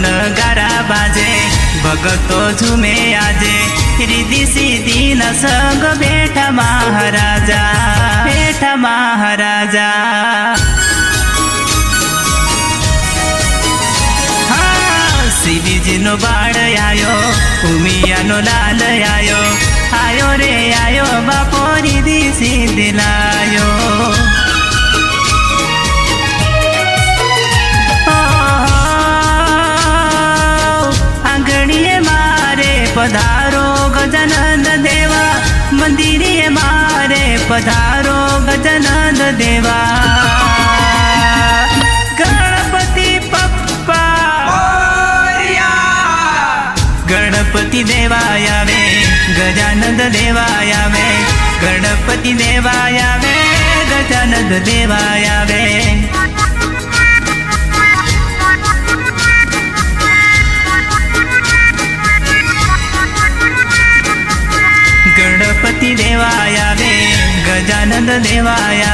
नगारा बाजे भगतो झूमे आजे रिद्धि सिद्धि न संग बेठा महाराजा बेठा महाराजा। श्रीजी नो बाळ आयो उमिया नो लाल आयो आयो रे आयो बापो रिद्धि सिद्धि लायो। आंगणीए मारे पधारो गजानन देवा मंदिरे मारे पधारो गजानन देवा। गणपति पप्पा गणपति देवाया वे गजानन देवाया वे गणपति देवाया वे गजानन देवाया वे। गणपति देवाया वे गजानन देवाया।